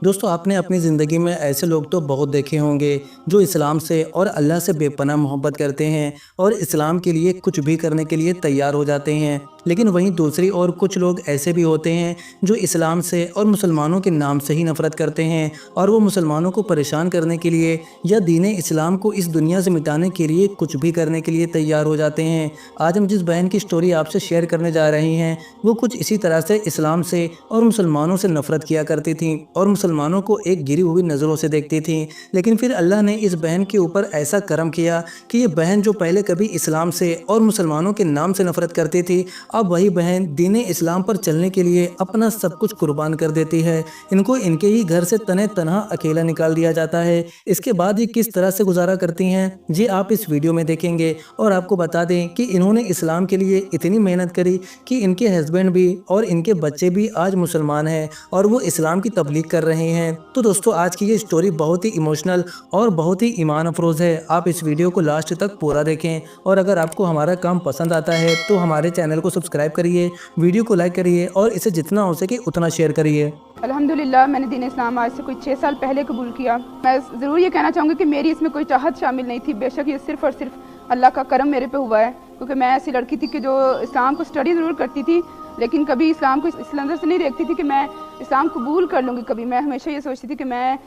दोस्तों आपने अपनी ज़िंदगी में ऐसे लोग तो बहुत देखे होंगे जो इस्लाम से और अल्लाह से बेपनाह मोहब्बत करते हैं और इस्लाम के लिए कुछ भी करने के लिए तैयार हो जाते हैं। लेकिन वहीं दूसरी ओर कुछ लोग ऐसे भी होते हैं जो इस्लाम से और मुसलमानों के नाम से ही नफ़रत करते हैं और वो मुसलमानों को परेशान करने के लिए या दीन इस्लाम को इस दुनिया से मिटाने के लिए कुछ भी करने के लिए तैयार हो जाते हैं। आज हम जिस बहन की स्टोरी आपसे शेयर करने जा रहे हैं वो कुछ इसी तरह से इस्लाम से और मुसलमानों से नफ़रत किया करती थी और मुसलमानों को एक गिरी हुई नज़रों से देखती थी। लेकिन फिर अल्लाह ने इस बहन के ऊपर ऐसा करम किया कि ये बहन जो पहले कभी इस्लाम से और मुसलमानों के नाम से नफ़रत करती थी, अब वही बहन दीन इस्लाम पर चलने के लिए अपना सब कुछ कुर्बान कर देती है। इनको इनके ही घर से तने तनहा अकेला निकाल दिया जाता है। इसके बाद ये किस तरह से गुजारा करती हैं जी आप इस वीडियो में देखेंगे। और आपको बता दें कि इन्होंने इस्लाम के लिए इतनी मेहनत करी कि इनके हस्बैंड भी और इनके बच्चे भी आज मुसलमान हैं और वो इस्लाम की तबलीग कर रहे हैं। तो दोस्तों आज की ये स्टोरी बहुत ही इमोशनल और बहुत ही ईमान अफरोज़ है। आप इस वीडियो को लास्ट तक पूरा देखें और अगर आपको हमारा काम पसंद आता है तो हमारे चैनल को सब्सक्राइब करिए, वीडियो को लाइक करिए और इसे जितना हो सके उतना शेयर करिए। अल्हम्दुलिल्लाह मैंने दीन इस्लाम आज से कोई 6 साल पहले कबूल किया। मैं ज़रूर ये कहना चाहूँगी कि मेरी इसमें कोई चाहत शामिल नहीं थी। बेशक ये सिर्फ़ और सिर्फ अल्लाह का करम मेरे पे हुआ है, क्योंकि मैं ऐसी लड़की थी कि जो इस्लाम को स्टडी ज़रूर करती थी लेकिन कभी इस्लाम को इस नज़र से नहीं देखती थी कि मैं इस्लाम कबूल कर लूँगी कभी। मैं हमेशा ये सोचती थी कि मैं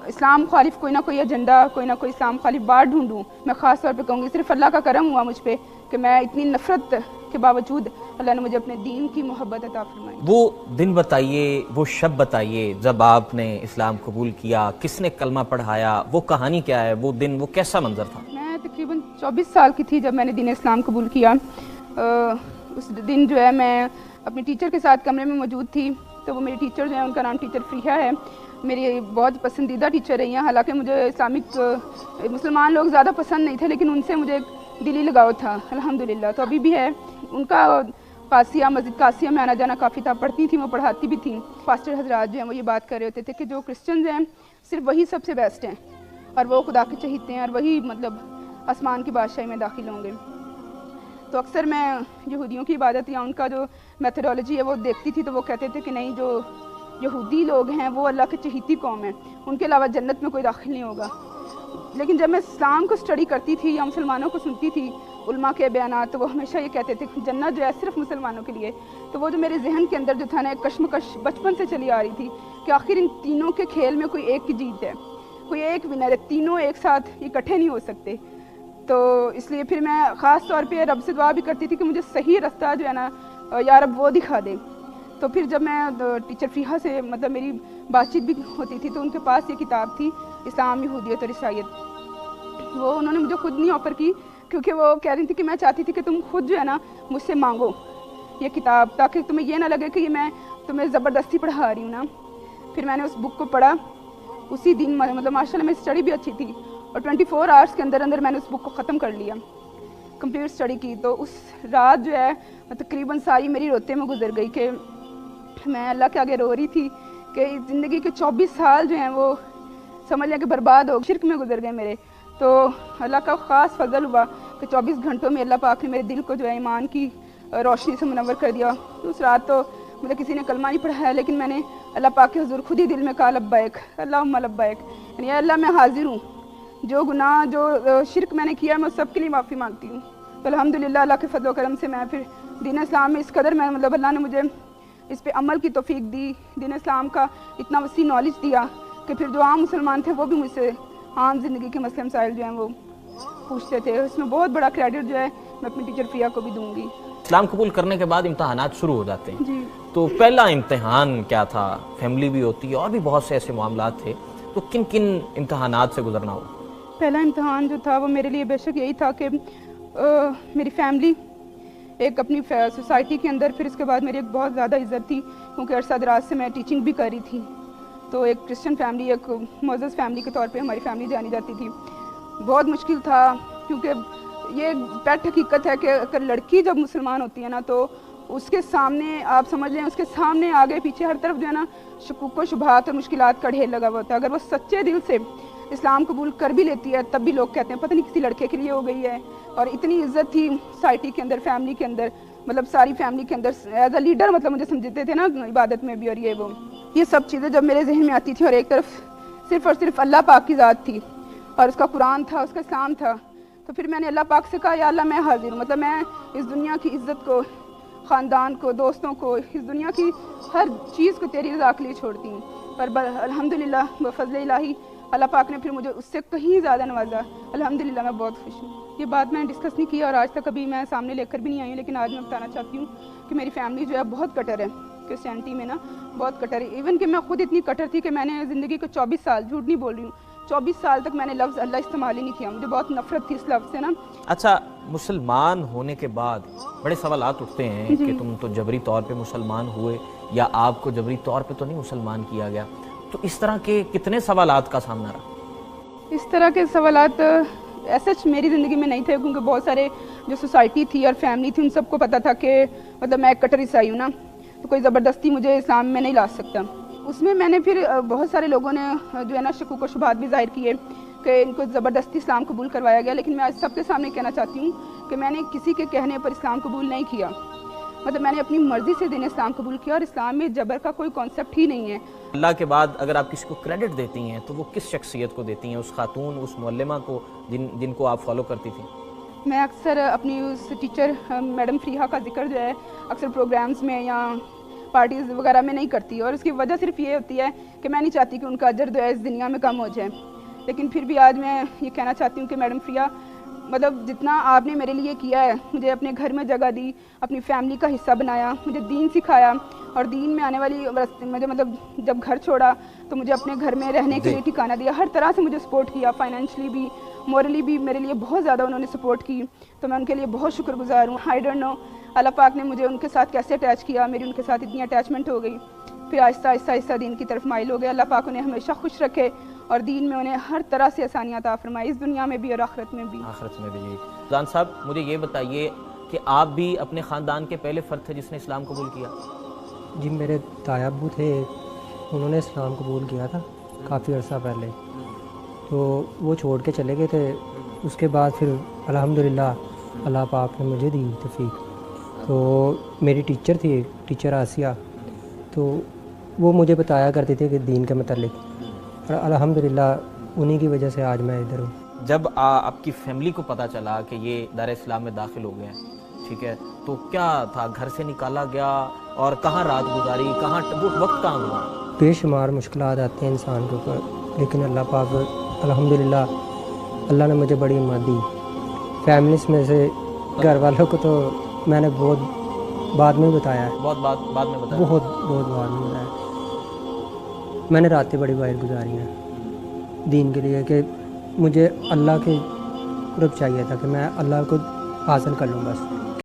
इस्लाम खालिफ कोई ना कोई एजेंडा, कोई ना कोई इस्लाम खालिफ बात ढूंढूँ। मैं ख़ास तौर पे कहूँगी सिर्फ अल्लाह का करम हुआ मुझ पे कि मैं इतनी नफ़रत के बावजूद अल्लाह ने मुझे अपने दीन की मोहब्बत अता फरमाई। वो दिन बताइए, वो शब बताइए जब आपने इस्लाम कबूल किया, किसने कलमा पढ़ाया, वो कहानी क्या है, वो दिन, वो कैसा मंजर था? मैं तकरीबन 24 साल की थी जब मैंने दीन इस्लाम कबूल किया। उस दिन जो है मैं अपने टीचर के साथ कमरे में मौजूद थी। तो वो मेरी टीचर जो है उनका नाम टीचर फ्रीहा है, मेरी बहुत पसंदीदा टीचर रही हैं। हालांकि मुझे इस्लामिक मुसलमान लोग ज़्यादा पसंद नहीं थे लेकिन उनसे मुझे दिली लगाव था अल्हम्दुलिल्लाह। तो अभी भी है। उनका कासिया, मस्जिद कासिया में आना जाना काफ़ी था। पढ़ती थी, वो पढ़ाती भी थी। पास्टर हजरात जो हैं वो ये बात कर रहे होते थे कि जो क्रिश्चियंस हैं सिर्फ वही सबसे बेस्ट हैं और वो खुदा के चहीते हैं और वही मतलब आसमान की बादशाही में दाखिल होंगे। तो अक्सर मैं यहूदियों की इबादत या उनका जो मेथडोलॉजी है वो देखती थी। तो वो कहते थे कि नहीं, जो यहूदी लोग हैं वो अल्लाह की चहीती कौम है, उनके अलावा जन्नत में कोई दाखिल नहीं होगा। लेकिन जब मैं इस्लाम को स्टडी करती थी या मुसलमानों को सुनती थी उलमा के बयानात, तो वो हमेशा ये कहते थे कि जन्नत जो है सिर्फ मुसलमानों के लिए। तो वो जो मेरे जहन के अंदर जो था ना, एक कश्मकश बचपन से चली आ रही थी कि आखिर इन तीनों के खेल में कोई एक की जीत है, कोई एक विनर है, तीनों एक साथ इकट्ठे नहीं हो सकते। तो इसलिए फिर मैं ख़ास तौर पे रब से दुआ भी करती थी कि मुझे सही रास्ता जो है ना या रब वो दिखा दे। तो फिर जब मैं टीचर फ्रीहा से मतलब मेरी बातचीत भी होती थी तो उनके पास ये किताब थी, इस्लाम, यहूदियत और ईसाईयत। वो उन्होंने मुझे खुद नहीं ऑफ़र की, क्योंकि वो कह रही थी कि मैं चाहती थी कि तुम खुद जो है ना मुझसे मांगो ये किताब, ताकि तुम्हें ये ना लगे कि ये मैं तुम्हें ज़बरदस्ती पढ़ा रही हूँ ना। फिर मैंने उस बुक को पढ़ा उसी दिन, मतलब माशाल्लाह मेरी स्टडी भी अच्छी थी और 24 आवर्स के अंदर अंदर मैंने उस बुक को ख़त्म कर लिया, कंप्लीट स्टडी की। तो उस रात जो है तकरीबन सारी मेरी रोते में गुजर गई कि मैं अल्लाह के आगे रो रही थी कि ज़िंदगी के 24 साल जो हैं वो समझ लें कि बर्बाद हो, शिरक में गुजर गए मेरे। तो अल्लाह का ख़ास फजल हुआ कि 24 घंटों में अल्लाह पाक ने मेरे दिल को जो है ईमान की रोशनी से मुनव्वर कर दिया। तो उस रात तो मुझे किसी ने कलमा नहीं पढ़ाया लेकिन मैंने अल्लाह पाक के हुज़ूर खुद ही दिल में कहा लब्बैक अल्लाहुम्मा लब्बैक, यानी अल्लाह मैं हाजिर हूँ, जो गुनाह जो शिरक मैंने किया मैं सब के लिए माफ़ी मांगती हूँ। तो अल्हम्दुलिल्लाह अल्लाह के फजल करम से मैं फिर दीन इस्लाम में इस कदर मैं मतलब अल्लाह ने मुझे इस पे अमल की तौफीक दी, दीन इस्लाम का इतना वसी नॉलेज दिया कि फिर जो आम मुसलमान थे वो भी मुझसे आम ज़िंदगी के मसले मसाइल जो हैं वो पूछते थे। उसमें बहुत बड़ा क्रेडिट जो है मैं अपनी टीचर फ्रीहा को भी दूँगी। इस्लाम कबूल करने के बाद इम्तहानात शुरू हो जाते हैं जी। तो पहला इम्तिहान क्या था? फैमिली भी होती है और भी बहुत से ऐसे मामलात थे, तो किन किन इम्तहानात से गुजरना हुआ? पहला इम्तहान जो था वो मेरे लिए बेशक यही था कि मेरी फैमिली एक अपनी सोसाइटी के अंदर, फिर इसके बाद मेरी एक बहुत ज़्यादा इज़्ज़त थी क्योंकि अरसा दराज से मैं टीचिंग भी कर रही थी। तो एक क्रिश्चियन फैमिली, एक मोअज़्ज़ज़ फैमिली के तौर पे हमारी फैमिली जानी जाती थी। बहुत मुश्किल था क्योंकि ये पेट हकीकत है कि अगर लड़की जब मुसलमान होती है ना तो उसके सामने आप समझ लें उसके सामने आगे पीछे हर तरफ जो है ना शकूक व शुबहात और मुश्किलात का ढेर लगा हुआ होता है। अगर वो सच्चे दिल से इस्लाम कबूल कर भी लेती है तब भी लोग कहते हैं पता नहीं किसी लड़के के लिए हो गई है। और इतनी इज्जत थी सोसाइटी के अंदर, फैमिली के अंदर, मतलब सारी फैमिली के अंदर एज अ लीडर मतलब मुझे समझते थे ना इबादत में भी और ये वो। یہ سب چیزیں جب میرے ذہن میں آتی تھی اور ایک طرف صرف اور صرف اللہ پاک کی ذات تھی اور اس کا قرآن تھا، اس کا اسلام تھا، تو پھر میں نے اللہ پاک سے کہا یا اللہ میں حاضر ہوں، مطلب میں اس دنیا کی عزت کو، خاندان کو، دوستوں کو، اس دنیا کی ہر چیز کو تیری رضا کے لیے چھوڑتی ہوں۔ پر الحمدللہ بفضل الہی اللہ پاک نے پھر مجھے اس سے کہیں زیادہ نوازا، الحمدللہ میں بہت خوش ہوں۔ یہ بات میں نے ڈسکس نہیں کی اور آج تک کبھی میں سامنے لے کر بھی نہیں آئی ہوں، لیکن آج میں بتانا چاہتی ہوں کہ میری فیملی جو ہے بہت کٹر ہے، کرسچینٹی میں نا بہت کٹر ہے، ایون کہ میں خود اتنی کٹر تھی کہ میں نے زندگی کو 24 سال، جھوٹ نہیں بول رہی ہوں، 24 سال تک میں نے لفظ اللہ استعمال ہی نہیں کیا، مجھے بہت نفرت تھی اس لفظ سے نا۔ اچھا، مسلمان ہونے کے بعد بڑے سوالات اٹھتے ہیں کہ تم تو جبری طور پہ مسلمان ہوئے یا آپ کو جبری طور پہ تو نہیں مسلمان کیا گیا، تو اس طرح کے کتنے سوالات کا سامنا رہا؟ اس طرح کے سوالات ایسا میری زندگی میں نہیں تھے، کیونکہ بہت سارے جو سوسائٹی تھی اور فیملی تھی ان سب کو پتہ تھا کہ مطلب میں ایک کٹر عیسائی ہوں نا، تو کوئی زبردستی مجھے اسلام میں نہیں لا سکتا۔ اس میں میں نے پھر بہت سارے لوگوں نے جو ہے نا شکوک و شبہات بھی ظاہر کیے کہ ان کو زبردستی اسلام قبول کروایا گیا، لیکن میں آج سب کے سامنے کہنا چاہتی ہوں کہ میں نے کسی کے کہنے پر اسلام قبول نہیں کیا، مطلب میں نے اپنی مرضی سے دین اسلام قبول کیا، اور اسلام میں جبر کا کوئی کانسیپٹ ہی نہیں ہے۔ اللہ کے بعد اگر آپ کسی کو کریڈٹ دیتی ہیں تو وہ کس شخصیت کو دیتی ہیں؟ اس خاتون، اس معلمہ کو جن کو آپ فالو کرتی تھیں؟ میں اکثر اپنی اس ٹیچر میڈم فریحہ کا ذکر جو ہے اکثر پروگرامز میں یا پارٹیز وغیرہ میں نہیں کرتی، اور اس کی وجہ صرف یہ ہوتی ہے کہ میں نہیں چاہتی کہ ان کا اجر جو ہے اس دنیا میں کم ہو جائے، لیکن پھر بھی آج میں یہ کہنا چاہتی ہوں کہ میڈم فریحہ مطلب جتنا آپ نے میرے لیے کیا ہے، مجھے اپنے گھر میں جگہ دی، اپنی فیملی کا حصہ بنایا، مجھے دین سکھایا، اور دین میں آنے والی مجھے مطلب جب گھر چھوڑا تو مجھے اپنے گھر میں رہنے کے لیے ٹھکانہ دیا، ہر طرح سے مجھے سپورٹ کیا، فائنینشلی بھی، مورلی بھی میرے لیے بہت زیادہ انہوں نے سپورٹ کی، تو میں ان کے لیے بہت شکر گزار ہوں۔ آئی ڈونٹ نو اللہ پاک نے مجھے ان کے ساتھ کیسے اٹیچ کیا، میری ان کے ساتھ اتنی اٹیچمنٹ ہو گئی، پھر آہستہ آہستہ دین کی طرف مائل ہو گئے۔ اللہ پاک انہیں ہمیشہ خوش رکھے اور دین میں انہیں ہر طرح سے آسانیاں عطا فرمائے، اس دنیا میں بھی اور آخرت میں بھی۔ آخرت میں بھی جی۔ جان صاحب مجھے یہ بتائیے کہ آپ بھی اپنے خاندان کے پہلے فرد تھے جس نے اسلام قبول کیا؟ جی میرے تایا ابو تھے، انہوں نے اسلام قبول کیا تھا کافی عرصہ پہلے، تو وہ چھوڑ کے چلے گئے تھے، اس کے بعد پھر الحمدللہ اللہ پاک نے مجھے دی توفیق، تو میری ٹیچر تھی، ٹیچر آسیہ، تو وہ مجھے بتایا کرتے تھے کہ دین کے متعلق، اور الحمدللہ انہی کی وجہ سے آج میں ادھر ہوں۔ جب آپ کی فیملی کو پتہ چلا کہ یہ دار اسلام میں داخل ہو گئے ہیں، ٹھیک ہے، تو کیا تھا؟ گھر سے نکالا گیا اور کہاں رات گزاری، کہاں وقت کہاں گزارا؟ بے شمار مشکلات آتے ہیں انسان کے اوپر، لیکن اللہ پاک الحمدللہ اللہ نے مجھے بڑی ہمت دی۔ فیملیز میں سے گھر والوں کو تو میں نے بہت بعد میں بتایا ہے، بہت بعد میں بتایا؟ بہت بعد میں بتایا۔ میں نے راتیں بڑی باہر گزاری ہیں دین کے لیے، کہ مجھے اللہ کے قرب چاہیے تھا کہ میں اللہ کو حاصل کر لوں بس۔